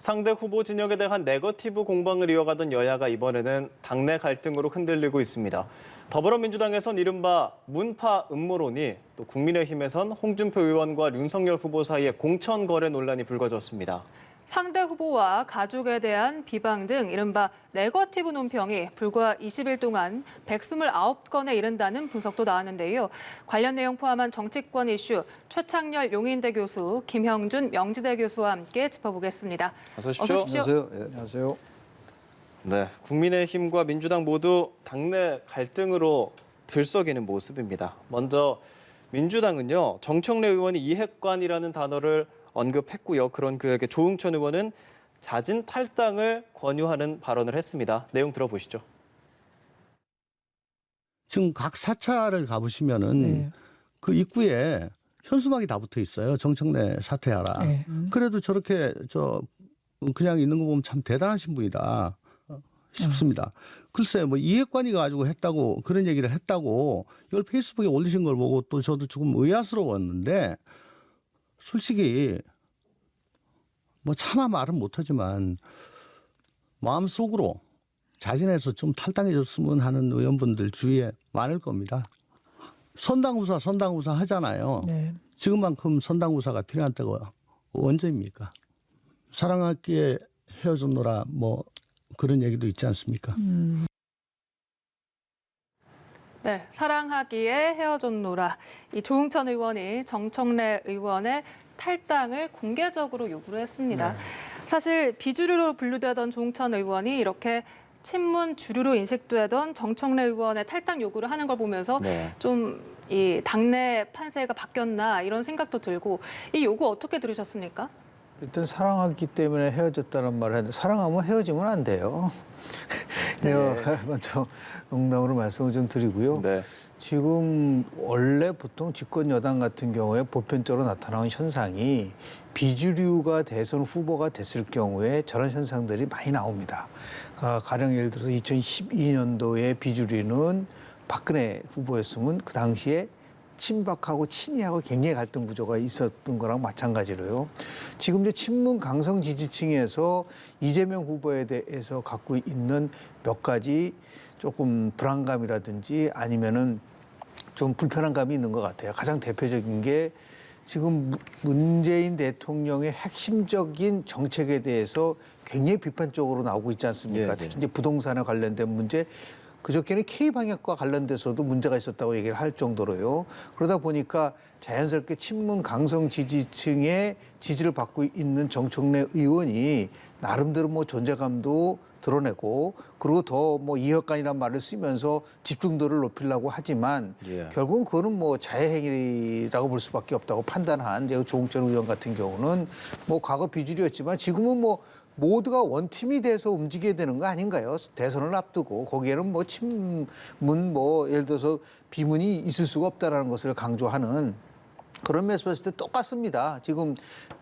상대 후보 진영에 대한 네거티브 공방을 이어가던 여야가 이번에는 당내 갈등으로 흔들리고 있습니다. 더불어민주당에선 이른바 문파 음모론이, 또 국민의힘에선 홍준표 의원과 윤석열 후보 사이에 공천 거래 논란이 불거졌습니다. 상대 후보와 가족에 대한 비방 등 이른바 네거티브 논평이 불과 20일 동안 129건에 이른다는 분석도 나왔는데요. 관련 내용 포함한 정치권 이슈 최창렬 용인대 교수, 김형준 명지대 교수와 함께 짚어보겠습니다. 어서 오십시오. 안녕하세요. 네, 안녕하세요. 네, 국민의힘과 민주당 모두 당내 갈등으로 들썩이는 모습입니다. 먼저 민주당은요, 정청래 의원이 이핵관이라는 단어를 언급했고요. 그런 그에게 조응천 의원은 자진 탈당을 권유하는 발언을 했습니다. 내용 들어보시죠. 지금 각 사찰을 가보시면은 그 입구에 현수막이 다 붙어 있어요. 정청래 사퇴하라. 그래도 저렇게 그냥 있는 거 보면 참 대단하신 분이다 싶습니다. 글쎄 뭐 이핵관이 가지고 했다고 그런 얘기를 했다고 이걸 페이스북에 올리신 걸 보고 또 저도 조금 의아스러웠는데, 솔직히 뭐 차마 말은 못하지만 마음속으로 자진해서 좀 탈당해줬으면 하는 의원분들 주위에 많을 겁니다. 선당우사 하잖아요. 네. 지금만큼 선당우사가 필요한 때가 언제입니까? 사랑하기에 헤어졌노라 뭐 그런 얘기도 있지 않습니까? 네, 사랑하기에 헤어졌노라. 이 조응천 의원이 정청래 의원의 탈당을 공개적으로 요구를 했습니다. 사실 비주류로 분류되던 조응천 의원이 이렇게 친문 주류로 인식되던 정청래 의원의 탈당 요구를 하는 걸 보면서 좀 이 당내 판세가 바뀌었나 이런 생각도 들고, 이 요구 어떻게 들으셨습니까? 일단 사랑하기 때문에 헤어졌다는 말을 했는데, 사랑하면 헤어지면 안 돼요. 먼저 농담으로 말씀을 좀 드리고요. 네. 지금 원래 보통 집권 여당 같은 경우에 보편적으로 나타나는 현상이, 비주류가 대선 후보가 됐을 경우에 저런 현상들이 많이 나옵니다. 가령 예를 들어서 2012년도에 비주류는 박근혜 후보였으면 그 당시에 친박하고 친이하고 굉장히 갈등 구조가 있었던 거랑 마찬가지로요. 지금 이제 친문 강성 지지층에서 이재명 후보에 대해서 갖고 있는 몇 가지 조금 불안감이라든지 아니면은 좀 불편한 감이 있는 것 같아요. 가장 대표적인 게 지금 문재인 대통령의 핵심적인 정책에 대해서 굉장히 비판적으로 나오고 있지 않습니까? 특히 이제 부동산에 관련된 문제. 그저께는 K방역과 관련돼서도 문제가 있었다고 얘기를 할 정도로요. 그러다 보니까 자연스럽게 친문 강성 지지층의 지지를 받고 있는 정청래 의원이 나름대로 뭐 존재감도 드러내고, 그리고 더 뭐 이혁관이라는 말을 쓰면서 집중도를 높이려고 하지만 결국은 그거는 뭐 자해행위라고 볼 수밖에 없다고 판단한 조응천 의원 같은 경우는 뭐 과거 비주류였지만 지금은 뭐 모두가 원팀이 돼서 움직여야 되는 거 아닌가요? 대선을 앞두고 거기에는 뭐 친문 뭐 예를 들어서 비문이 있을 수가 없다라는 것을 강조하는 그런 면에서 봤을 때 똑같습니다. 지금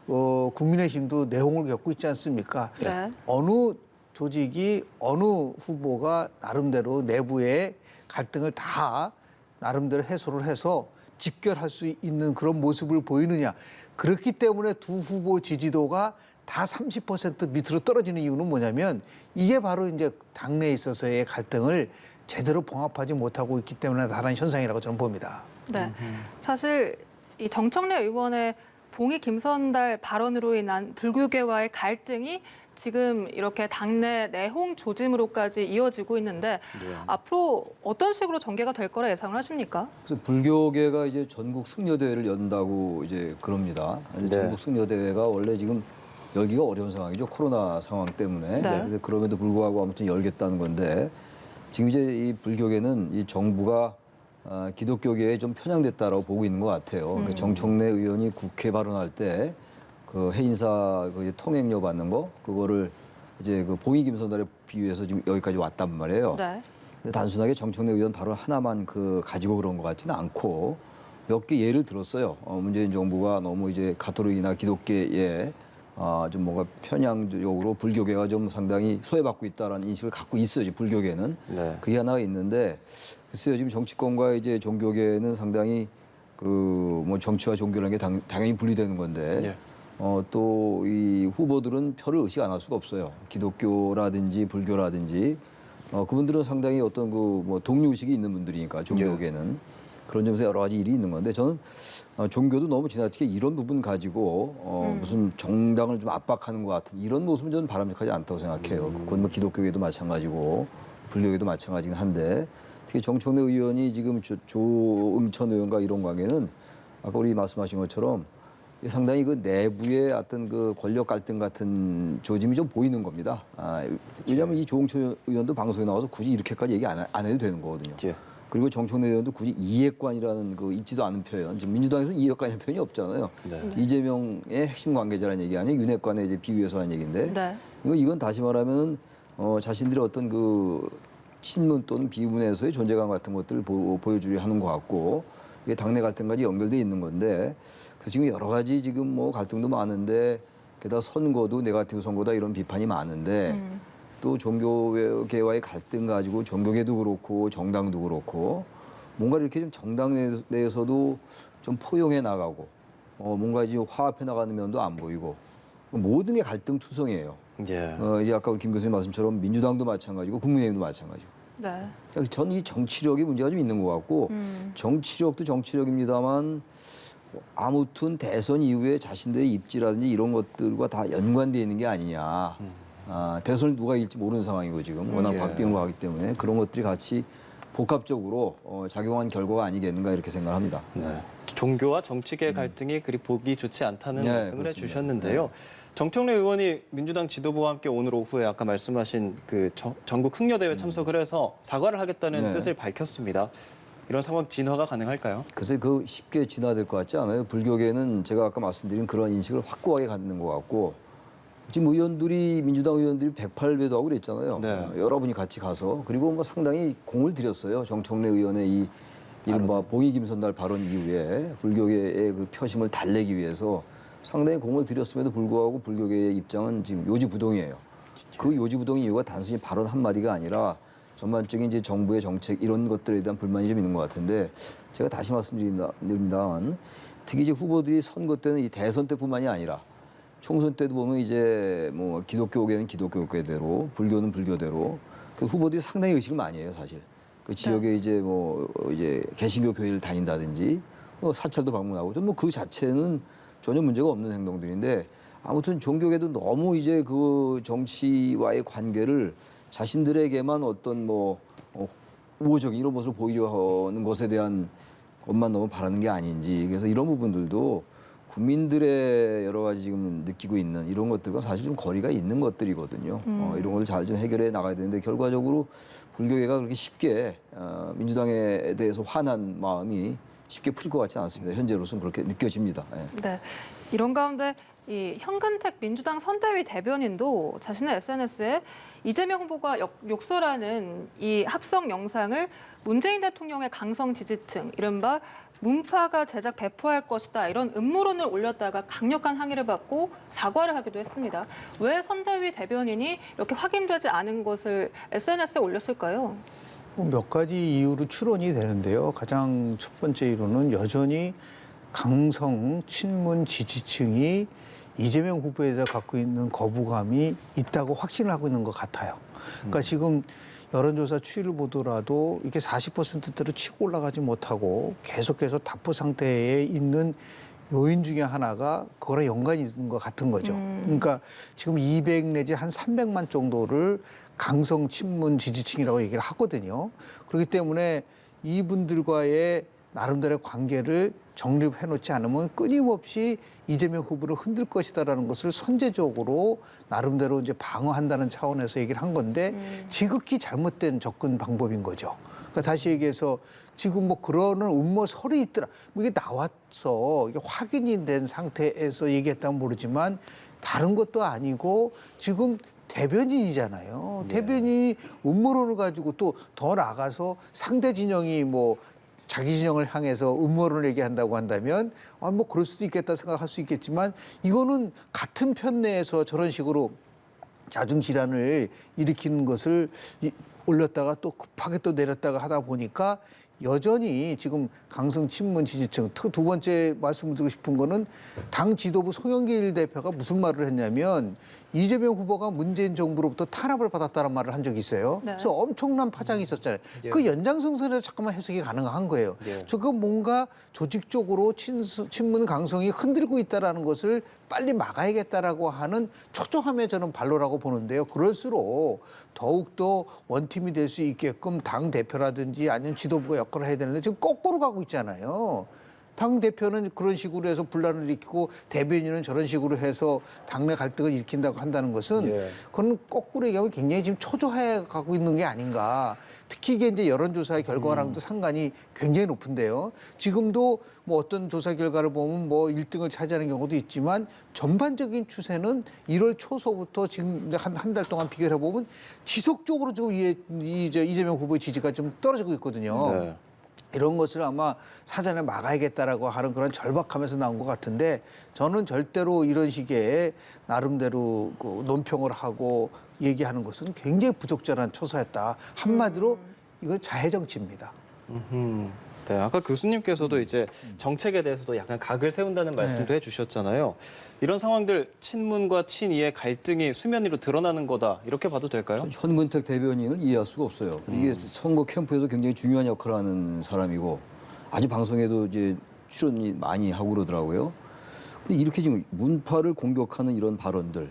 국민의힘도 내홍을 겪고 있지 않습니까? 네. 어느 조직이 어느 후보가 나름대로 내부의 갈등을 다 나름대로 해소를 해서 집결할 수 있는 그런 모습을 보이느냐. 그렇기 때문에 두 후보 지지도가 다 30% 밑으로 떨어지는 이유는 뭐냐면, 이게 바로 이제 당내에 있어서의 갈등을 제대로 봉합하지 못하고 있기 때문에 나타난 현상이라고 저는 봅니다. 네, 사실 이 정청래 의원의 봉이 김선달 발언으로 인한 불교계와의 갈등이 지금 이렇게 당내 내홍 조짐으로까지 이어지고 있는데 앞으로 어떤 식으로 전개가 될 거라 예상을 하십니까? 그래서 불교계가 이제 전국 승려대회를 연다고 이제 그럽니다. 전국 승려대회가 원래 지금 열기가 어려운 상황이죠. 코로나 상황 때문에. 근데 그럼에도 불구하고 아무튼 열겠다는 건데, 지금 이제 이 불교계는 이 정부가 기독교계에 좀 편향됐다라고 보고 있는 것 같아요. 그러니까 정청래 의원이 국회 발언할 때 그 해인사 그 통행료 받는 거, 그거를 이제 그 봉이 김선달에 비유해서 지금 여기까지 왔단 말이에요. 근데 단순하게 정청래 의원 발언 하나만 가지고 그런 것 같지는 않고 몇 개 예를 들었어요. 문재인 정부가 너무 이제 가톨릭이나 기독교에 좀 뭔가 편향적으로 불교계가 좀 상당히 소외받고 있다라는 인식을 갖고 있어요. 불교계는. 그게 하나가 있는데, 글쎄요, 지금 정치권과 이제 종교계는 상당히 뭐 정치와 종교라는 게 당연히 분리되는 건데, 또 이 후보들은 표를 의식 안 할 수가 없어요. 기독교라든지 불교라든지 그분들은 상당히 어떤 그 뭐 동료 의식이 있는 분들이니까 종교계는 그런 점에서 여러 가지 일이 있는 건데 저는 종교도 너무 지나치게 이런 부분 가지고 무슨 정당을 좀 압박하는 것 같은 이런 모습은 저는 바람직하지 않다고 생각해요. 그건 뭐 기독교계도 마찬가지고 불교계도 마찬가지긴 한데 특히 정청래 의원이 지금 조응천 의원과 이런 관계는 아까 우리 말씀하신 것처럼 상당히 그 내부의 어떤 그 권력 갈등 같은 조짐이 좀 보이는 겁니다. 왜냐하면 이 조응천 의원도 방송에 나와서 굳이 이렇게까지 얘기 안 해도 되는 거거든요. 그리고 정청래 의원도 굳이 이해관이라는 그 있지도 않은 표현, 지금 민주당에서는 이해관이라는 표현이 없잖아요. 네. 이재명의 핵심 관계자라는 얘기 아니에요. 윤핵관에 이제 비교해서 한 얘기인데 네. 이건 다시 말하면 자신들의 어떤 그 친문 또는 비문에서의 존재감 같은 것들을 보여주려 하는 것 같고 이게 당내 갈등까지 연결돼 있는 건데 그래서 지금 여러 가지 지금 뭐 갈등도 많은데 게다가 선거도 네거티브 선거다 이런 비판이 많은데 또 종교계와의 갈등 가지고 종교계도 그렇고 정당도 그렇고 뭔가 이렇게 좀 정당 내에서도 좀 포용해 나가고 뭔가 이제 화합해 나가는 면도 안 보이고 모든 게 갈등투성이에요. 예. 이제 아까 우리 김 교수님 말씀처럼 민주당도 마찬가지고 국민의힘도 마찬가지고. 네. 전 이 정치력이 문제가 좀 있는 것 같고 정치력도 정치력입니다만 아무튼 대선 이후에 자신들의 입지라든지 이런 것들과 다 연관되어 있는 게 아니냐. 대선을 누가 이길지 모르는 상황이고 지금 워낙 박빙으로 가기 때문에 그런 것들이 같이 복합적으로 작용한 결과가 아니겠는가 이렇게 생각합니다. 네. 종교와 정치계 갈등이 그리 보기 좋지 않다는 네, 말씀을 그렇습니다. 해주셨는데요. 정청래 의원이 민주당 지도부와 함께 오늘 오후에 아까 말씀하신 그 전국 승려대회 참석을 해서 사과를 하겠다는 네. 뜻을 밝혔습니다. 이런 상황 진화가 가능할까요? 그래서 그 쉽게 진화될 것 같지 않아요. 불교계는 제가 아까 말씀드린 그런 인식을 확고하게 갖는 것 같고 지금 의원들이 민주당 의원들이 108배도 하고 그랬잖아요. 네. 여러분이 같이 가서 그리고 뭐 상당히 공을 들였어요. 정청래 의원의 이 이른바 봉의김선달 발언 이후에 불교계의 그 표심을 달래기 위해서 상당히 공을 들였음에도 불구하고 불교계의 입장은 지금 요지부동이에요. 그 요지부동의 이유가 단순히 발언 한마디가 아니라 전반적인 이제 정부의 정책 이런 것들에 대한 불만이 좀 있는 것 같은데 제가 다시 말씀드립니다만 특히 이제 후보들이 선거 때는 이 대선 때뿐만이 아니라 총선 때도 보면 이제 뭐 기독교계는 기독교계대로 불교는 불교대로 그 후보들이 상당히 의식을 많이 해요 사실. 그 지역에 이제 뭐 이제 개신교 교회를 다닌다든지 뭐 사찰도 방문하고 좀 뭐 그 자체는 전혀 문제가 없는 행동들인데 아무튼 종교계도 너무 이제 그 정치와의 관계를 자신들에게만 어떤 뭐 우호적인 이런 모습을 보이려 하는 것에 대한 것만 너무 바라는 게 아닌지 그래서 이런 부분들도 국민들의 여러 가지 지금 느끼고 있는 이런 것들과 사실 좀 거리가 있는 것들이거든요. 이런 걸 잘 좀 해결해 나가야 되는데 결과적으로 불교계가 그렇게 쉽게 민주당에 대해서 화난 마음이 쉽게 풀릴 것 같지는 않습니다. 현재로서는 그렇게 느껴집니다. 네. 네. 이런 가운데 이 현근택 민주당 선대위 대변인도 자신의 SNS에 이재명 후보가 욕설하는 이 합성 영상을 문재인 대통령의 강성 지지층, 이른바 문파가 제작 배포할 것이다 이런 음모론을 올렸다가 강력한 항의를 받고 사과를 하기도 했습니다. 왜 선대위 대변인이 이렇게 확인되지 않은 것을 SNS에 올렸을까요? 몇 가지 이유로 추론이 되는데요. 가장 첫 번째 이유는 여전히 강성 친문 지지층이 이재명 후보에 대해 갖고 있는 거부감이 있다고 확신을 하고 있는 것 같아요. 그러니까 지금 여론조사 추이를 보더라도 이게 40%대로 치고 올라가지 못하고 계속해서 답보 상태에 있는 요인 중에 하나가 그거랑 연관이 있는 것 같은 거죠. 그러니까 지금 200 내지 한 300만 정도를 강성 친문 지지층이라고 얘기를 하거든요. 그렇기 때문에 이분들과의 나름대로의 관계를 정립해 놓지 않으면 끊임없이 이재명 후보를 흔들 것이다라는 것을 선제적으로 나름대로 이제 방어한다는 차원에서 얘기를 한 건데 지극히 잘못된 접근 방법인 거죠. 그러니까 다시 얘기해서 지금 뭐 그러는 음모설이 있더라. 뭐 이게 나왔어. 이게 확인이 된 상태에서 얘기했다면 모르지만 다른 것도 아니고 지금 대변인이잖아요. 대변인이 음모론을 가지고 또 더 나가서 상대 진영이 뭐 자기 진영을 향해서 음모론을 얘기한다고 한다면 뭐 그럴 수도 있겠다 생각할 수 있겠지만 이거는 같은 편 내에서 저런 식으로 자중질환을 일으키는 것을 올렸다가 또 급하게 또 내렸다가 하다 보니까 여전히 지금 강성 친문 지지층 두 번째 말씀드리고 싶은 거는 당 지도부 송영길 대표가 무슨 말을 했냐면 이재명 후보가 문재인 정부로부터 탄압을 받았다는 말을 한 적이 있어요. 네. 그래서 엄청난 파장이 있었잖아요. 예. 그 연장선상에서 잠깐만 해석이 가능한 거예요. 예. 지금 뭔가 조직적으로 친문 강성이 흔들고 있다라는 것을 빨리 막아야겠다라고 하는 초조함에 저는 반로라고 보는데요. 그럴수록 더욱더 원팀이 될 수 있게끔 당 대표라든지 아니면 지도부가 역할을 해야 되는데 지금 거꾸로 가고 있잖아요. 당 대표는 그런 식으로 해서 분란을 일으키고 대변인은 저런 식으로 해서 당내 갈등을 일으킨다고 한다는 것은 예. 그건 거꾸로 얘기하면 굉장히 지금 초조해 가고 있는 게 아닌가. 특히 이게 이제 여론조사의 결과랑도 상관이 굉장히 높은데요. 지금도 뭐 어떤 조사 결과를 보면 뭐 1등을 차지하는 경우도 있지만 전반적인 추세는 1월 초서부터 지금 한 달 동안 비교를 해보면 지속적으로 지금 이재명 후보의 지지가 좀 떨어지고 있거든요. 네. 이런 것을 아마 사전에 막아야겠다라고 하는 그런 절박함에서 나온 것 같은데 저는 절대로 이런 식의 나름대로 그 논평을 하고 얘기하는 것은 굉장히 부적절한 처사였다. 한마디로 이건 자해 정치입니다. 네, 아까 교수님께서도 이제 정책에 대해서도 약간 각을 세운다는 말씀도 해주셨잖아요. 이런 상황들 친문과 친이의 갈등이 수면 위로 드러나는 거다 이렇게 봐도 될까요? 현근택 대변인을 이해할 수가 없어요. 이게 선거 캠프에서 굉장히 중요한 역할을 하는 사람이고 아주 방송에도 이제 출연이 많이 하고 그러더라고요. 근데 이렇게 지금 문파를 공격하는 이런 발언들,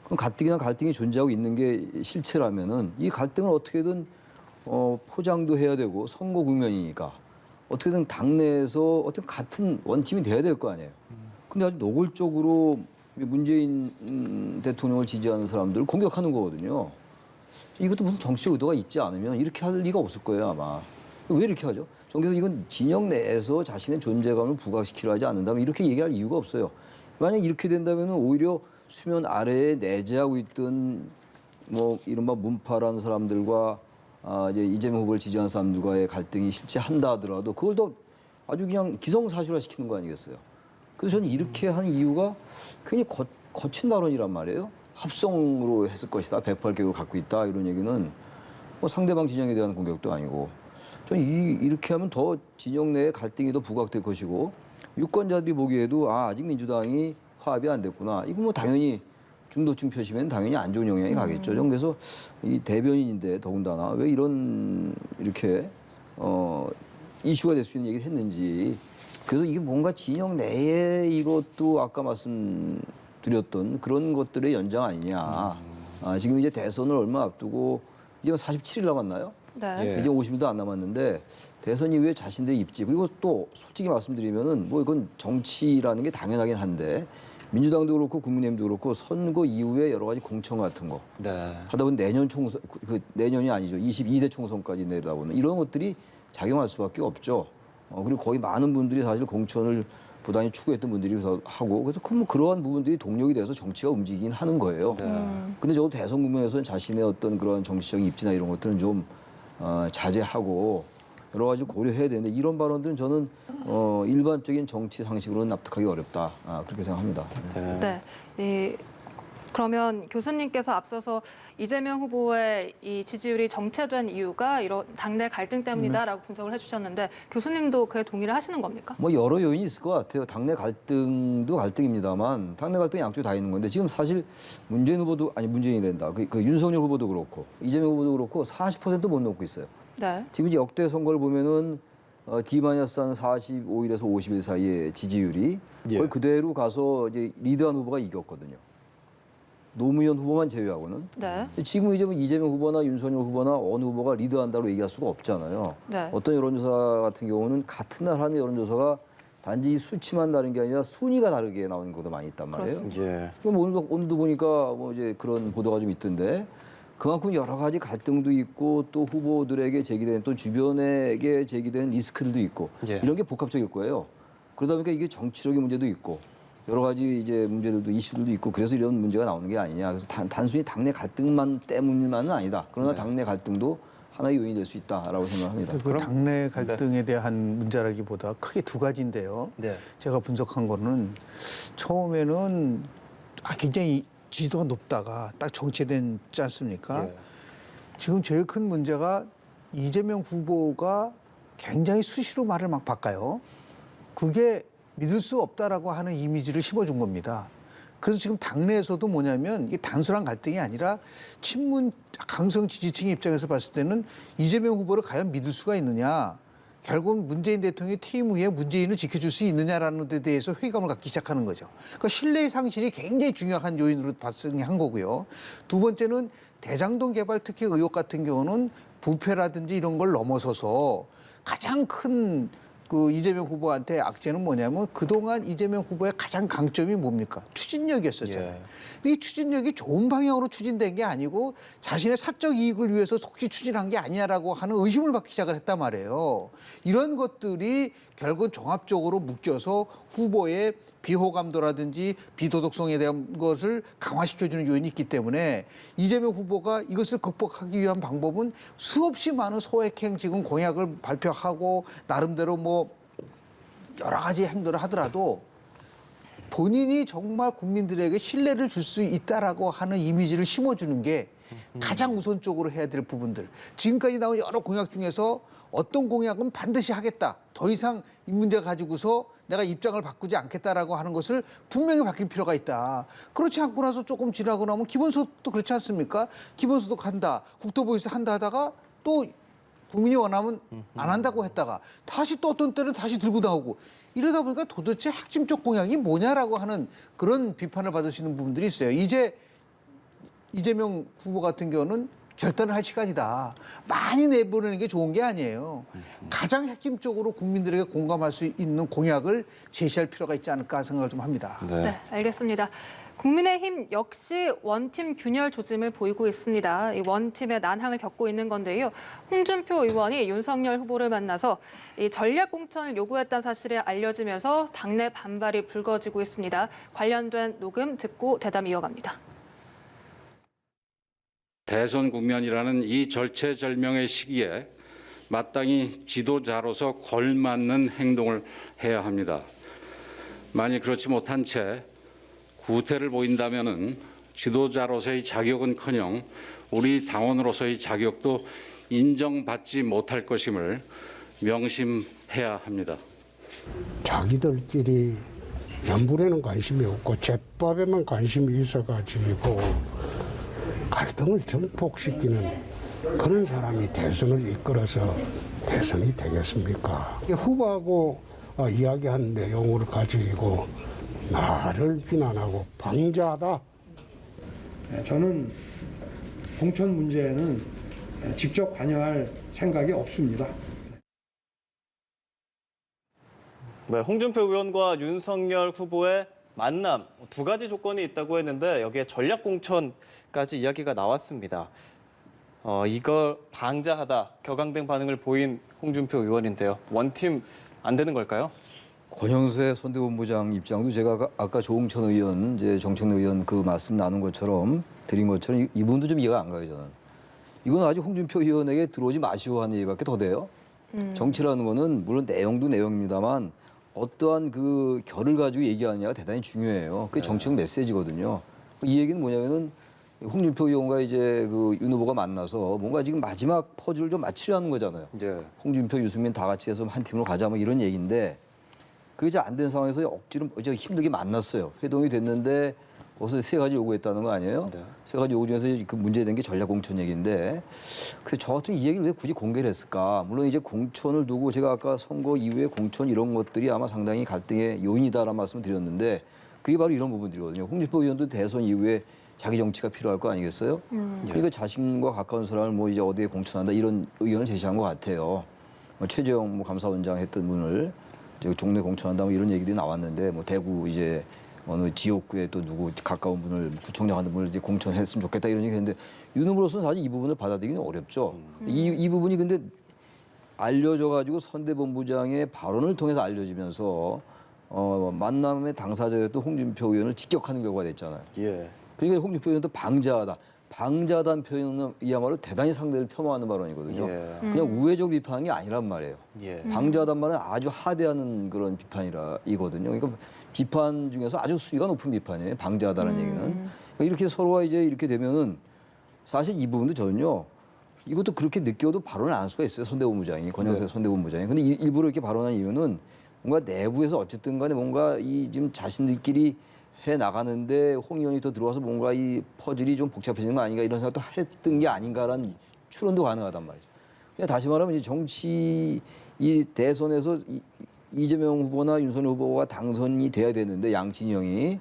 그럼 가뜩이나 갈등이 존재하고 있는 게 실체라면은 이 갈등을 어떻게든 포장도 해야 되고 선거 국면이니까 어떻게든 당내에서 어떤 같은 원팀이 돼야 될 거 아니에요. 근데 아주 노골적으로 문재인 대통령을 지지하는 사람들을 공격하는 거거든요. 이것도 무슨 정치 의도가 있지 않으면 이렇게 할 리가 없을 거예요, 아마. 왜 이렇게 하죠? 정께서 이건 진영 내에서 자신의 존재감을 부각시키려 하지 않는다면 이렇게 얘기할 이유가 없어요. 만약 이렇게 된다면 오히려 수면 아래에 내재하고 있던 뭐 이른바 문파라는 사람들과 이제 이재명 후보를 지지하는 사람들과의 갈등이 실제 한다 하더라도 그걸 더 아주 그냥 기성사실화 시키는 거 아니겠어요? 그래서 저는 이렇게 하는 이유가 굉장히 거친 발언이란 말이에요. 합성으로 했을 것이다. 108개국을 갖고 있다. 이런 얘기는 뭐 상대방 진영에 대한 공격도 아니고 저는 이렇게 하면 더 진영 내의 갈등이 더 부각될 것이고 유권자들이 보기에도 아직 민주당이 화합이 안 됐구나. 이거 뭐 당연히 중도층 표심에는 당연히 안 좋은 영향이 가겠죠. 저는 그래서 이 대변인인데 더군다나 왜 이렇게 이슈가 될 수 있는 얘기를 했는지. 그래서 이게 뭔가 진영 내에 이것도 아까 말씀드렸던 그런 것들의 연장 아니냐. 지금 이제 대선을 얼마 앞두고 이제 47일 남았나요? 네. 예. 이제 50일도 안 남았는데 대선 이후에 자신들의 입지 그리고 또 솔직히 말씀드리면은 뭐 이건 정치라는 게 당연하긴 한데 민주당도 그렇고 국민의힘도 그렇고 선거 이후에 여러 가지 공천 같은 거 네. 하다 보면 내년 총선 내년이 아니죠 22대 총선까지 내려다보는 이런 것들이 작용할 수밖에 없죠. 그리고 거의 많은 분들이 사실 공천을 부단히 추구했던 분들이 하고 그래서 뭐 그러한 부분들이 동력이 돼서 정치가 움직이긴 하는 거예요. 근데 저도 대선 국면에서는 자신의 어떤 그런 정치적인 입지나 이런 것들은 좀 자제하고 여러 가지 고려해야 되는데 이런 발언들은 저는 일반적인 정치 상식으로는 납득하기 어렵다 그렇게 생각합니다. 네. 그러면 교수님께서 앞서서 이재명 후보의 이 지지율이 정체된 이유가 이런 당내 갈등 때문이다라고 분석을 해주셨는데 교수님도 그에 동의를 하시는 겁니까? 뭐 여러 요인이 있을 것 같아요. 당내 갈등도 갈등입니다만 당내 갈등이 양쪽에 다 있는 건데 지금 사실 문재인이란다. 그 윤석열 후보도 그렇고 이재명 후보도 그렇고 40% 못 넘고 있어요. 네. 지금 이제 역대 선거를 보면은 D-한 45일에서 50일 사이에 지지율이 예. 거의 그대로 가서 이제 리드한 후보가 이겼거든요. 노무현 후보만 제외하고는. 네. 지금 이제 뭐 이재명 후보나 윤석열 후보나 어느 후보가 리드한다고 얘기할 수가 없잖아요. 네. 어떤 여론조사 같은 경우는 같은 날 하는 여론조사가 단지 수치만 다른 게 아니라 순위가 다르게 나오는 것도 많이 있단 말이에요. 예. 그럼 오늘도 보니까 뭐 이제 그런 보도가 좀 있던데 그만큼 여러 가지 갈등도 있고 또 후보들에게 제기된 또 주변에게 제기된 리스크들도 있고 예. 이런 게 복합적일 거예요. 그러다 보니까 이게 정치적인 문제도 있고 여러 가지 이제 문제들도 이슈들도 있고 그래서 이런 문제가 나오는 게 아니냐. 그래서 단순히 당내 갈등만 때문만은 아니다. 그러나 당내 갈등도 하나의 요인이 될 수 있다라고 생각합니다. 그 당내 갈등에 대한 문제라기보다 크게 두 가지인데요. 네. 제가 분석한 거는 처음에는 굉장히 지지도가 높다가 딱 정체되지 않습니까? 예. 지금 제일 큰 문제가 이재명 후보가 굉장히 수시로 말을 막 바꿔요. 그게 믿을 수 없다라고 하는 이미지를 심어준 겁니다. 그래서 지금 당내에서도 뭐냐면 이게 단순한 갈등이 아니라 친문 강성 지지층 입장에서 봤을 때는 이재명 후보를 과연 믿을 수가 있느냐. 결국 문재인 대통령이 퇴임 후에 문재인을 지켜줄 수 있느냐라는 데 대해서 회의감을 갖기 시작하는 거죠. 그러니까 신뢰의 상실이 굉장히 중요한 요인으로 발생한 거고요. 두 번째는 대장동 개발 특혜 의혹 같은 경우는 부패라든지 이런 걸 넘어서서 가장 큰 그 이재명 후보한테 악재는 뭐냐면 그동안 이재명 후보의 가장 강점이 뭡니까? 추진력이었었잖아요. 예. 이 추진력이 좋은 방향으로 추진된 게 아니고 자신의 사적 이익을 위해서 속시 추진한 게 아니냐라고 하는 의심을 받기 시작을 했단 말이에요. 이런 것들이 결국은 종합적으로 묶여서 후보의 비호감도라든지 비도덕성에 대한 것을 강화시켜주는 요인이 있기 때문에 이재명 후보가 이것을 극복하기 위한 방법은 수없이 많은 소액행 지금 공약을 발표하고 나름대로 뭐 여러 가지 행동을 하더라도 본인이 정말 국민들에게 신뢰를 줄 수 있다라고 하는 이미지를 심어주는 게 가장 우선적으로 해야 될 부분들. 지금까지 나온 여러 공약 중에서 어떤 공약은 반드시 하겠다. 더 이상 이 문제 가지고서 내가 입장을 바꾸지 않겠다라고 하는 것을 분명히 바뀔 필요가 있다. 그렇지 않고 나서 조금 지나고 나면 기본소득도 그렇지 않습니까? 기본소득 한다. 국토보유세 한다 하다가 또 국민이 원하면 안 한다고 했다가 다시 또 어떤 때는 다시 들고 나오고 이러다 보니까 도대체 핵심적 공약이 뭐냐라고 하는 그런 비판을 받을 수 있는 부분들이 있어요. 이제 이재명 후보 같은 경우는 결단을 할 시간이다. 많이 내보내는 게 좋은 게 아니에요. 가장 핵심적으로 국민들에게 공감할 수 있는 공약을 제시할 필요가 있지 않을까 생각을 좀 합니다. 네, 알겠습니다. 국민의힘 역시 원팀 균열 조짐을 보이고 있습니다. 이 원팀의 난항을 겪고 있는 건데요. 홍준표 의원이 윤석열 후보를 만나서 이 전략 공천을 요구했다는 사실이 알려지면서 당내 반발이 불거지고 있습니다. 관련된 녹음 듣고 대담 이어갑니다. 대선 국면이라는 이 절체절명의 시기에 마땅히 지도자로서 걸맞는 행동을 해야 합니다. 만약 그렇지 못한 채 구태를 보인다면은 지도자로서의 자격은커녕 우리 당원으로서의 자격도 인정받지 못할 것임을 명심해야 합니다. 자기들끼리 연불에는 관심이 없고 제법에만 관심이 있어가지고 갈등을 증폭시키는 그런 사람이 대선을 이끌어서 대선이 되겠습니까? 후보하고 이야기한 내용을 가지고 나를 비난하고 방자하다. 저는 공천 문제에는 직접 관여할 생각이 없습니다. 네, 홍준표 의원과 윤석열 후보의 만남 두 가지 조건이 있다고 했는데 여기에 전략 공천까지 이야기가 나왔습니다. 이걸 방자하다, 격앙된 반응을 보인 홍준표 의원인데요. 원팀 안 되는 걸까요? 권영세 선대본부장 입장도 제가 아까 조홍천 의원, 이제 정청래 의원 그 말씀 나눈 것처럼 드린 것처럼 이분도 좀 이해가 안 가요, 저는. 이건 아직 홍준표 의원에게 들어오지 마시오 하는 얘기밖에 더 돼요. 정치라는 거는 물론 내용도 내용입니다만 어떠한 그 결을 가지고 얘기하느냐가 대단히 중요해요. 그게 정치적 메시지거든요. 이 얘기는 뭐냐면은 홍준표 의원과 이제 그 윤 후보가 만나서 뭔가 지금 마지막 퍼즐을 좀 맞추려는 거잖아요. 네. 홍준표, 유승민 다 같이 해서 한 팀으로 가자 뭐 이런 얘기인데 그게 잘 안 된 상황에서 억지로 힘들게 만났어요. 회동이 됐는데 거기서 세 가지 요구했다는 거 아니에요? 네. 세 가지 요구 중에서 그 문제된 게 전략 공천 얘기인데 근데 저 같으면 이 얘기를 왜 굳이 공개를 했을까? 물론 이제 공천을 두고 제가 아까 선거 이후에 공천 이런 것들이 아마 상당히 갈등의 요인이다라는 말씀을 드렸는데 그게 바로 이런 부분들이거든요. 홍준표 의원도 대선 이후에 자기 정치가 필요할 거 아니겠어요? 그러니까 자신과 가까운 사람을 뭐 이제 어디에 공천한다 이런 의견을 제시한 것 같아요. 최재형 감사원장 했던 분을 종래 공천한다 뭐 이런 얘기들이 나왔는데 뭐 대구 이제 어느 지역구에 또 누구 가까운 분을 구청장 하는 분을 이제 공천했으면 좋겠다 이런 얘기했는데 윤 후보로서는 사실 이 부분을 받아들이기는 어렵죠. 이 부분이 근데 알려져가지고 선대본부장의 발언을 통해서 알려지면서 만남의 당사자였던 홍준표 의원을 직격하는 결과가 됐잖아요. 예. 그러니까 홍준표 의원도 방자하다. 방자하다는 표현은 이야말로 대단히 상대를 폄하하는 발언이거든요. 예. 그냥 우회적 비판한 게 아니란 말이에요. 예. 방자하다는 말은 아주 하대하는 그런 비판이거든요. 그러니까 비판 중에서 아주 수위가 높은 비판이에요. 방자하다는 얘기는. 그러니까 이렇게 서로가 이제 이렇게 되면은 사실 이 부분도 저는요. 이것도 그렇게 느껴도 발언을 안 할 수가 있어요. 선대본부장이 권영세 선대본부장이. 근데 일부러 이렇게 발언한 이유는 뭔가 내부에서 어쨌든 간에 뭔가 이 지금 자신들끼리 해 나가는데 홍 의원이 더 들어와서 뭔가 이 퍼즐이 좀 복잡해지는 거 아닌가 이런 생각도 했던 게 아닌가라는 추론도 가능하단 말이죠. 그냥 다시 말하면 이제 정치 이 대선에서 이재명 후보나 윤석열 후보가 당선이 돼야 되는데 양 진영이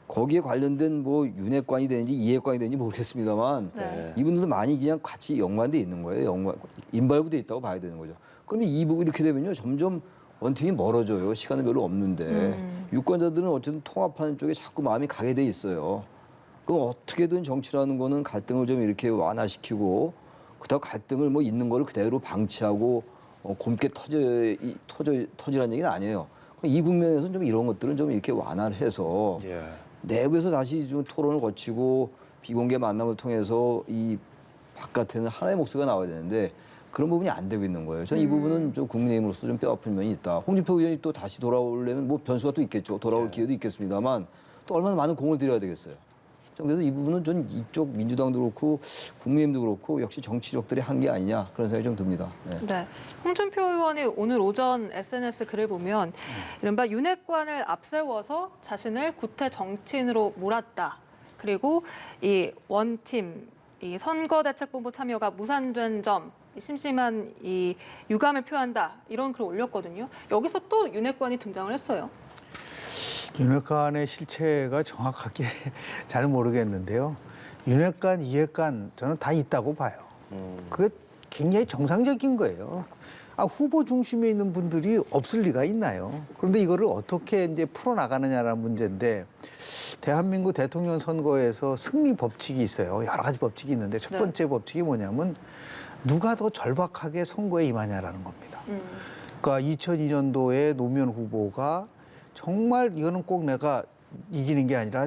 거기에 관련된 뭐 윤핵관이 되는지 이핵관이 되는지 모르겠습니다만 이분들도 많이 그냥 같이 연관돼 있는 거예요. 인발부돼 있다고 봐야 되는 거죠. 그러면 이 부분 이렇게 되면요 점점 원팀이 멀어져요. 시간은 별로 없는데 유권자들은 어쨌든 통합하는 쪽에 자꾸 마음이 가게 돼 있어요. 그럼 어떻게든 정치라는 거는 갈등을 좀 이렇게 완화시키고 그렇다고 갈등을 뭐 있는 거를 그대로 방치하고 곰게 터지라는 얘기는 아니에요. 이 국면에서는 좀 이런 것들은 좀 이렇게 완화를 해서 내부에서 다시 좀 토론을 거치고 비공개 만남을 통해서 이 바깥에는 하나의 목소리가 나와야 되는데 그런 부분이 안 되고 있는 거예요. 저는 이 부분은 좀 국민의힘으로서 좀 뼈아픈 면이 있다. 홍준표 의원이 또 다시 돌아오려면 뭐 변수가 또 있겠죠. 돌아올 기회도 있겠습니다만 또 얼마나 많은 공을 들여야 되겠어요. 그래서 이 부분은 전 이쪽 민주당도 그렇고 국민의힘도 그렇고 역시 정치력들이 한 게 아니냐 그런 생각이 좀 듭니다. 네. 홍준표 의원이 오늘 오전 SNS 글을 보면 이른바 윤핵관을 앞세워서 자신을 구태 정치인으로 몰았다. 그리고 이 원팀, 이 선거대책본부 참여가 무산된 점, 심심한 이 유감을 표한다. 이런 글을 올렸거든요. 여기서 또 윤핵관이 등장을 했어요. 윤핵관의 실체가 정확하게 잘 모르겠는데요. 윤핵관, 이핵관 저는 다 있다고 봐요. 그게 굉장히 정상적인 거예요. 후보 중심에 있는 분들이 없을 리가 있나요? 그런데 이거를 어떻게 이제 풀어나가느냐라는 문제인데 대한민국 대통령 선거에서 승리 법칙이 있어요. 여러 가지 법칙이 있는데 첫 번째 법칙이 뭐냐면 누가 더 절박하게 선거에 임하냐라는 겁니다. 그러니까 2002년도에 노무현 후보가 정말 이거는 꼭 내가 이기는 게 아니라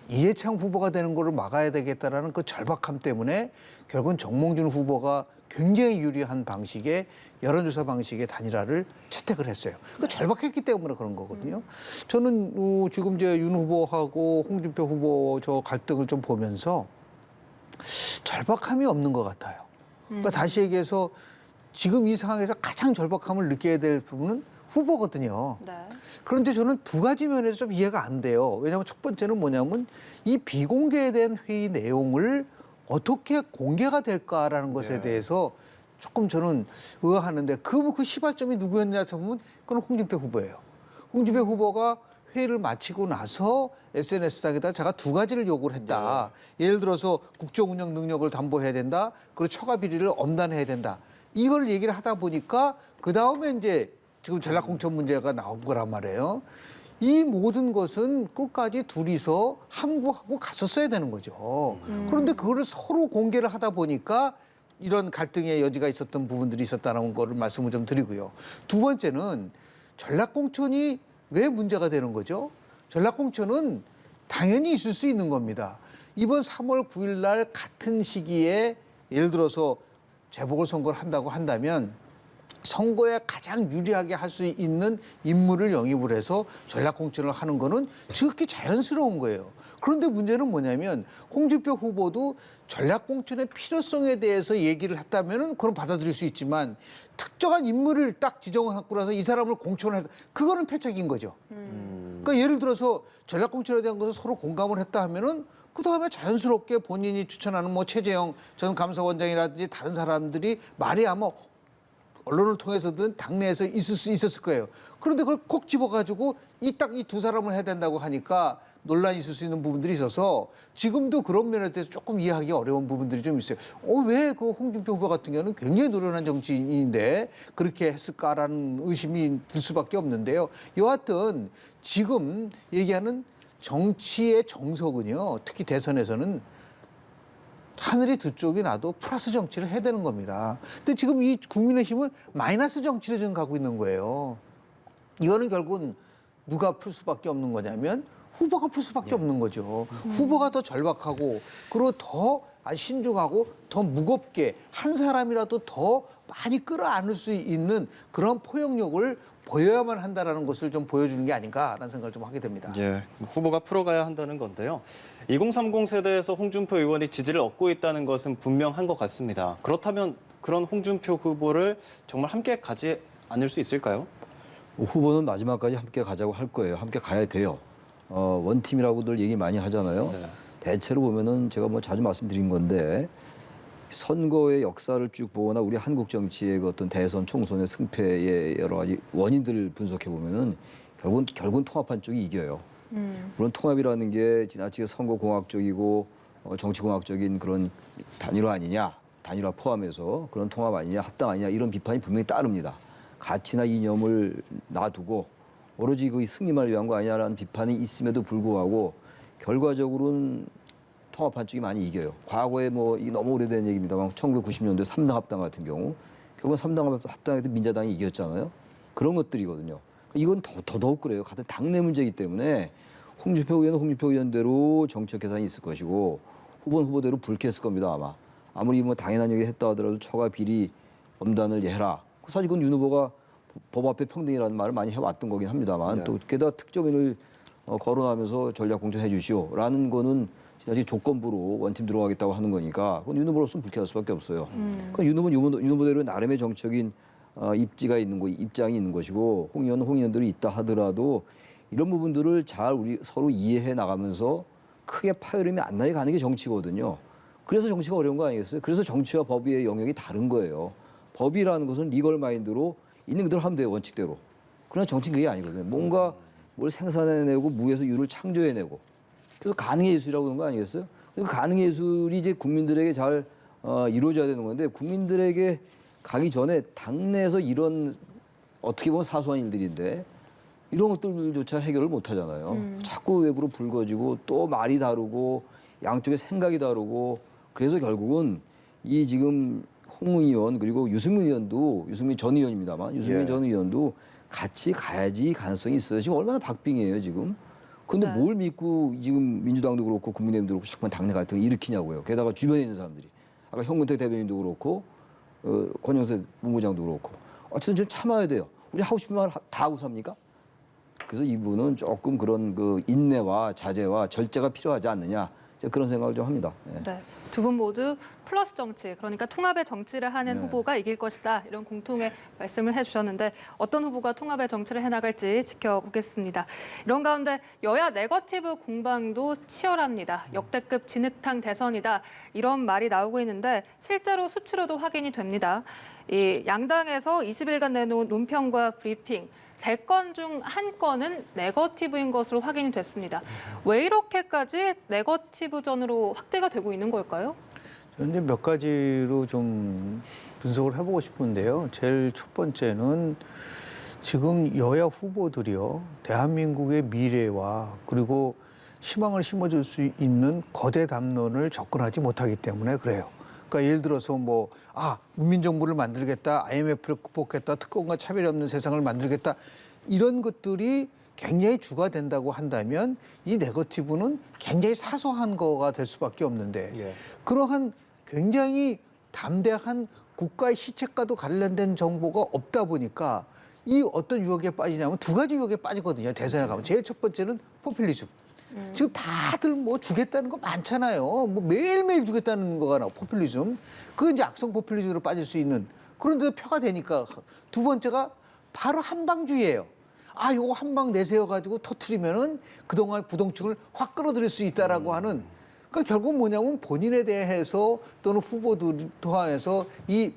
이해창 후보가 되는 거를 막아야 되겠다라는 그 절박함 때문에 결국은 정몽준 후보가 굉장히 유리한 방식의 여론조사 방식의 단일화를 채택을 했어요. 그 절박했기 때문에 그런 거거든요. 저는 지금 이제 윤 후보하고 홍준표 후보 저 갈등을 좀 보면서 절박함이 없는 것 같아요. 그러니까 다시 얘기해서 지금 이 상황에서 가장 절박함을 느껴야 될 부분은 후보거든요. 네. 그런데 저는 두 가지 면에서 좀 이해가 안 돼요. 왜냐하면 첫 번째는 뭐냐면 이 비공개된 회의 내용을 어떻게 공개가 될까라는 것에 대해서 조금 저는 의아하는데 그 시발점이 누구였냐 보면 그건 홍준표 후보예요. 홍준표 후보가 회의를 마치고 나서 SNS상에다 제가 두 가지를 요구를 했다. 예를 들어서 국정 운영 능력을 담보해야 된다. 그리고 처가 비리를 엄단해야 된다. 이걸 얘기를 하다 보니까 그 다음에 이제 지금 전략공천 문제가 나온 거란 말이에요. 이 모든 것은 끝까지 둘이서 함구하고 갔었어야 되는 거죠. 그런데 그거를 서로 공개를 하다 보니까 이런 갈등의 여지가 있었던 부분들이 있었다는 거를 말씀을 좀 드리고요. 두 번째는 전략공천이 왜 문제가 되는 거죠? 전략공천은 당연히 있을 수 있는 겁니다. 이번 3월 9일 날 같은 시기에 예를 들어서 재보궐선거를 한다고 한다면 선거에 가장 유리하게 할 수 있는 인물을 영입을 해서 전략공천을 하는 거는 지극히 자연스러운 거예요. 그런데 문제는 뭐냐면 홍준표 후보도 전략공천의 필요성에 대해서 얘기를 했다면 그건 받아들일 수 있지만 특정한 인물을 딱 지정을 하고 나서 이 사람을 공천을 했다. 그거는 패착인 거죠. 그러니까 예를 들어서 전략공천에 대한 것을 서로 공감을 했다 하면은 그 다음에 자연스럽게 본인이 추천하는 뭐 최재형 전 감사원장이라든지 다른 사람들이 말이 아마 언론을 통해서든 당내에서 있을 수 있었을 거예요. 그런데 그걸 콕 집어가지고 이 두 사람을 해야 된다고 하니까 논란이 있을 수 있는 부분들이 있어서 지금도 그런 면에 대해서 조금 이해하기 어려운 부분들이 좀 있어요. 왜 그 홍준표 후보 같은 경우는 굉장히 노련한 정치인인데 그렇게 했을까라는 의심이 들 수밖에 없는데요. 여하튼 지금 얘기하는 정치의 정석은요. 특히 대선에서는 하늘이 두 쪽이 나도 플러스 정치를 해야 되는 겁니다. 근데 지금 이 국민의힘은 마이너스 정치를 지금 가고 있는 거예요. 이거는 결국은 누가 풀 수밖에 없는 거냐면 후보가 풀 수밖에 없는 거죠. 후보가 더 절박하고 그리고 더 신중하고 더 무겁게 한 사람이라도 더 많이 끌어안을 수 있는 그런 포용력을 보여야만 한다라는 것을 좀 보여주는 게 아닌가라는 생각을 좀 하게 됩니다. 예, 후보가 풀어가야 한다는 건데요. 2030 세대에서 홍준표 의원이 지지를 얻고 있다는 것은 분명한 것 같습니다. 그렇다면 그런 홍준표 후보를 정말 함께 가지 않을 수 있을까요? 후보는 마지막까지 함께 가자고 할 거예요. 함께 가야 돼요. 원팀이라고들 얘기 많이 하잖아요. 네. 대체로 보면은 제가 뭐 자주 말씀드린 건데 선거의 역사를 쭉 보거나 우리 한국 정치의 그 어떤 대선 총선의 승패의 여러 가지 원인들을 분석해 보면은 결국은 통합한 쪽이 이겨요. 물론 통합이라는 게 지나치게 선거공학적이고 정치공학적인 그런 단일화 아니냐, 단일화 포함해서 그런 통합 아니냐, 합당 아니냐 이런 비판이 분명히 따릅니다. 가치나 이념을 놔두고 오로지 그 승리만 위한 거 아니냐라는 비판이 있음에도 불구하고 결과적으로는 통합한 쪽이 많이 이겨요. 과거에 뭐 이게 너무 오래된 얘기입니다만 1990년도에 3당 합당 같은 경우 결국은 3당 합당에도 민자당이 이겼잖아요. 그런 것들이거든요. 이건 더더욱 그래요. 같은 당내 문제이기 때문에 홍준표 의원은 홍준표 의원대로 정책 계산이 있을 것이고 후보는 후보대로 불쾌했을 겁니다 아마. 아무리 뭐 당연한 얘기 했다 하더라도 처가 비리 엄단을 해라. 사실 그건 윤 후보가 법 앞에 평등이라는 말을 많이 해왔던 거긴 합니다만 네. 또 게다가 특정인을 거론하면서 전략 공천해 주시오라는 거는 지나치게 조건부로 원팀 들어가겠다고 하는 거니까 그건 윤 후보로서는 불쾌할 수밖에 없어요. 그건 윤 후보대로 나름의 정책인 입장이 있는 것이고 홍 의원대로 있다 하더라도 이런 부분들을 잘 우리 서로 이해해 나가면서 크게 파열음이 안 나게 가는 게 정치거든요. 그래서 정치가 어려운 거 아니겠어요? 그래서 정치와 법의 영역이 다른 거예요. 법이라는 것은 리걸 마인드로 있는 그대로 하면 돼요, 원칙대로. 그러나 정치는 그게 아니거든요. 뭔가 뭘 생산해내고 무에서 유를 창조해내고 그래서 가능의 예술이라고 하는 거 아니겠어요? 그 가능의 예술이 이제 국민들에게 잘 이루어져야 되는 건데 국민들에게 가기 전에 당내에서 이런 어떻게 보면 사소한 일들인데 이런 것들조차 해결을 못 하잖아요. 자꾸 외부로 불거지고 또 말이 다르고 양쪽의 생각이 다르고 그래서 결국은 이 지금 홍 의원 그리고 유승민 전 의원입니다만 유승민 예. 전 의원도 같이 가야지 가능성이 있어요. 지금 얼마나 박빙이에요 지금. 근데 네. 뭘 믿고 지금 민주당도 그렇고 국민의힘도 그렇고 자꾸만 당내 갈등을 일으키냐고요. 게다가 주변에 있는 사람들이. 아까 현근택 대변인도 그렇고 권영세 본부장도 그렇고. 어쨌든 좀 참아야 돼요. 우리 하고 싶은 말 다 하고 삽니까? 그래서 이분은 조금 그런 그 인내와 자제와 절제가 필요하지 않느냐. 제가 그런 생각을 좀 합니다. 예. 네. 두 분 모두 플러스 정치, 그러니까 통합의 정치를 하는 네. 후보가 이길 것이다. 이런 공통의 말씀을 해주셨는데 어떤 후보가 통합의 정치를 해나갈지 지켜보겠습니다. 이런 가운데 여야 네거티브 공방도 치열합니다. 역대급 진흙탕 대선이다. 이런 말이 나오고 있는데 실제로 수치로도 확인이 됩니다. 이 양당에서 20일간 내놓은 논평과 브리핑, 3건 중 1건은 네거티브인 것으로 확인이 됐습니다. 왜 이렇게까지 네거티브전으로 확대가 되고 있는 걸까요? 저는 이제 몇 가지로 좀 분석을 해보고 싶은데요. 제일 첫 번째는 지금 여야 후보들이요, 대한민국의 미래와 그리고 희망을 심어줄 수 있는 거대 담론을 접근하지 못하기 때문에 그래요. 그러니까 예를 들어서 문민정부를 만들겠다, IMF를 극복했다, 특권과 차별이 없는 세상을 만들겠다, 이런 것들이 굉장히 주가 된다고 한다면 이 네거티브는 굉장히 사소한 거가 될 수밖에 없는데 예. 그러한 굉장히 담대한 국가의 시책과도 관련된 정보가 없다 보니까 이 어떤 유혹에 빠지냐면 두 가지 유혹에 빠지거든요. 대선에 가면. 제일 첫 번째는 포퓰리즘. 지금 다들 뭐 주겠다는 거 많잖아요. 뭐 매일매일 주겠다는 거가 나와, 포퓰리즘. 그건 이제 악성 포퓰리즘으로 빠질 수 있는. 그런데 표가 되니까. 두 번째가 바로 한방주의예요. 요거 한방 내세워가지고 터트리면은 그동안 부동층을 확 끌어들일 수 있다라고 하는. 그러니까 결국 뭐냐면 본인에 대해서 또는 후보들 통해서 이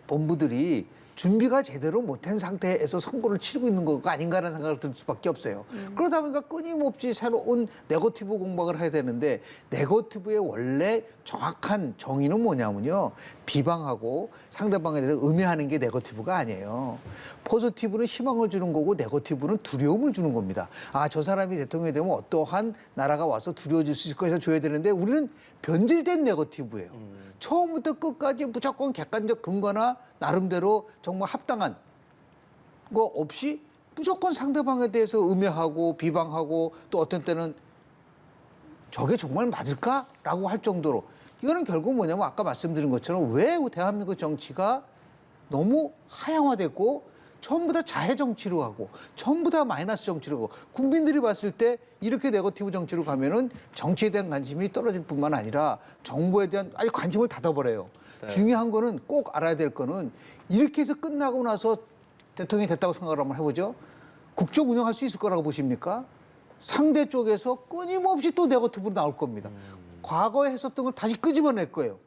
본부들이 준비가 제대로 못한 상태에서 선거를 치르고 있는 거가 아닌가라는 생각을 들 수밖에 없어요. 그러다 보니까 끊임없이 새로운 네거티브 공방을 해야 되는데 네거티브의 원래 정확한 정의는 뭐냐면요. 비방하고 상대방에 대해서 음해하는 게 네거티브가 아니에요. 포지티브는 희망을 주는 거고 네거티브는 두려움을 주는 겁니다. 저 사람이 대통령이 되면 어떠한 나라가 와서 두려워질 수 있을 것에서 줘야 되는데 우리는 변질된 네거티브예요. 처음부터 끝까지 무조건 객관적 근거나 나름대로 정말 합당한 거 없이 무조건 상대방에 대해서 음해하고 비방하고 또 어떤 때는 저게 정말 맞을까라고 할 정도로 이거는 결국 뭐냐면 아까 말씀드린 것처럼 왜 대한민국 정치가 너무 하향화됐고 전부 다 자해 정치로 가고 전부 다 마이너스 정치로 가고 국민들이 봤을 때 이렇게 네거티브 정치로 가면은 정치에 대한 관심이 떨어질 뿐만 아니라 정부에 대한 아예 관심을 닫아버려요. 중요한 거는 꼭 알아야 될 거는 이렇게 해서 끝나고 나서 대통령이 됐다고 생각을 한번 해보죠. 국정 운영할 수 있을 거라고 보십니까? 상대 쪽에서 끊임없이 또 네거티브로 나올 겁니다. 과거에 했었던 걸 다시 끄집어낼 거예요.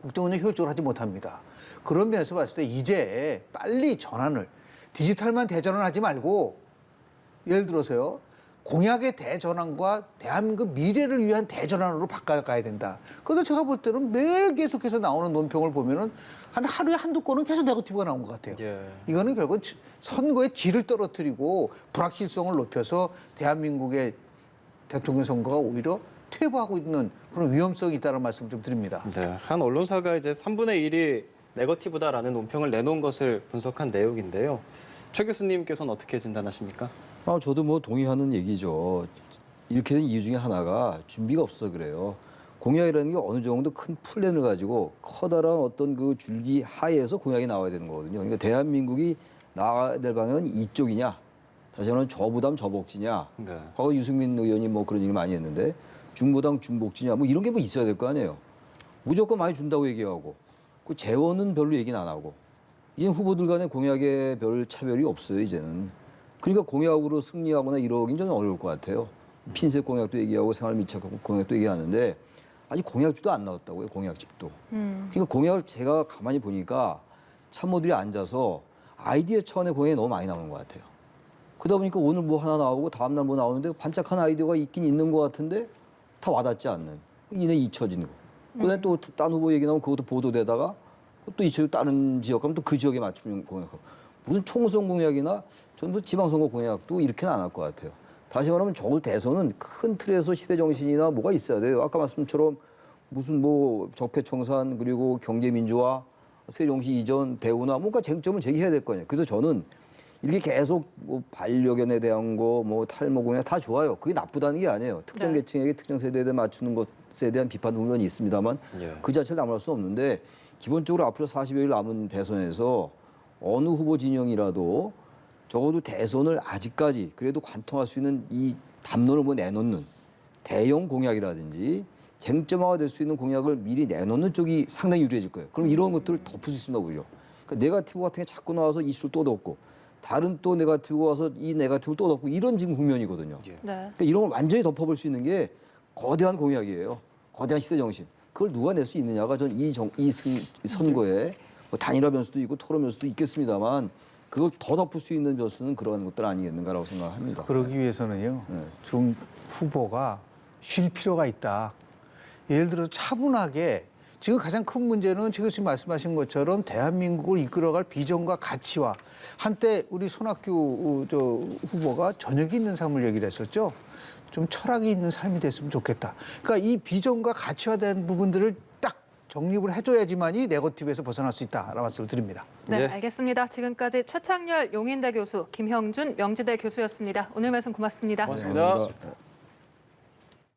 국정 운영 효율적으로 하지 못합니다. 그런 면에서 봤을 때 이제 빨리 전환을 디지털만 대전환하지 말고 예를 들어서요. 공약의 대전환과 대한민국 미래를 위한 대전환으로 바꿔가야 된다. 그런데 제가 볼 때는 매일 계속해서 나오는 논평을 보면은 한 하루에 한두 건은 계속 네거티브가 나온 것 같아요. 예. 이거는 결국은 선거의 질을 떨어뜨리고 불확실성을 높여서 대한민국의 대통령 선거가 오히려 퇴보하고 있는 그런 위험성이 있다는 말씀 좀 드립니다. 네, 한 언론사가 이제 3분의 1이 네거티브다라는 논평을 내놓은 것을 분석한 내용인데요. 최 교수님께서는 어떻게 진단하십니까? 저도 뭐 동의하는 얘기죠. 이렇게 된 이유 중에 하나가 준비가 없어 그래요. 공약이라는 게 어느 정도 큰 플랜을 가지고 커다란 어떤 그 줄기 하에서 공약이 나와야 되는 거거든요. 그러니까 대한민국이 나아야 될 방향은 이쪽이냐, 다시 말하면 저부담 저복지냐. 네. 과거 유승민 의원이 뭐 그런 얘기 많이 했는데 중부당 중복지냐 뭐 이런 게 뭐 있어야 될 거 아니에요. 무조건 많이 준다고 얘기하고 그 재원은 별로 얘기는 안 하고 이제 후보들 간의 공약에 별 차별이 없어요 이제는. 그러니까 공약으로 승리하거나 이러긴 좀 어려울 것 같아요. 핀셋 공약도 얘기하고 생활 밀착 공약도 얘기하는데 아직 공약집도 안 나왔다고요. 공약집도. 그러니까 공약을 제가 가만히 보니까 참모들이 앉아서 아이디어 차원의 공약이 너무 많이 나오는 것 같아요. 그러다 보니까 오늘 뭐 하나 나오고 다음날 뭐 나오는데 반짝한 아이디어가 있긴 있는 것 같은데 다 와닿지 않는. 이내 잊혀지는 거. 그다음에 또 딴 후보 얘기 나오면 그것도 보도되다가 또 잊혀지고 다른 지역 가면 또 그 지역에 맞추는 공약하고. 무슨 총선 공약이나 전부 지방선거 공약도 이렇게는 안 할 것 같아요. 다시 말하면 적어도 대선은 큰 틀에서 시대 정신이나 뭐가 있어야 돼요. 아까 말씀처럼 무슨 뭐 적폐청산 그리고 경제민주화, 세종시 이전, 대우나 뭔가 쟁점을 제기해야 될 거 아니에요. 그래서 저는 이렇게 계속 뭐 반려견에 대한 거, 뭐 탈모 공약 다 좋아요. 그게 나쁘다는 게 아니에요. 특정 계층에게 특정 세대에 맞추는 것에 대한 비판 물론 있습니다만 그 자체를 남할 수 없는데 기본적으로 앞으로 40여일 남은 대선에서 어느 후보 진영이라도 적어도 대선을 아직까지 그래도 관통할 수 있는 이 담론을 뭐 내놓는 대형 공약이라든지 쟁점화가 될 수 있는 공약을 미리 내놓는 쪽이 상당히 유리해질 거예요. 그럼 이런 것들을 덮을 수 있습니다, 오히려. 그러니까 네거티브 같은 게 자꾸 나와서 이슈를 또 덮고 다른 또 네거티브가 와서 이 네거티브를 또 덮고 이런 지금 국면이거든요. 네. 그러니까 이런 걸 완전히 덮어볼 수 있는 게 거대한 공약이에요. 거대한 시대 정신. 그걸 누가 낼 수 있느냐가 전 이 선거에 뭐 단일화 변수도 있고 토론 변수도 있겠습니다만 그걸 더 덮을 수 있는 변수는 그런 것들 아니겠는가라고 생각합니다. 그러기 위해서는요. 좀 후보가 쉴 필요가 있다. 예를 들어서 차분하게 지금 가장 큰 문제는 최 교수님 말씀하신 것처럼 대한민국을 이끌어갈 비전과 가치와 한때 우리 손학규 후보가 저녁이 있는 삶을 얘기를 했었죠. 좀 철학이 있는 삶이 됐으면 좋겠다. 그러니까 이 비전과 가치화된 부분들을 딱 정립을 해줘야지만이 네거티브에서 벗어날 수 있다라는 말씀을 드립니다. 네, 알겠습니다. 지금까지 최창렬 용인대 교수, 김형준 명지대 교수였습니다. 오늘 말씀 고맙습니다. 고맙습니다. 네,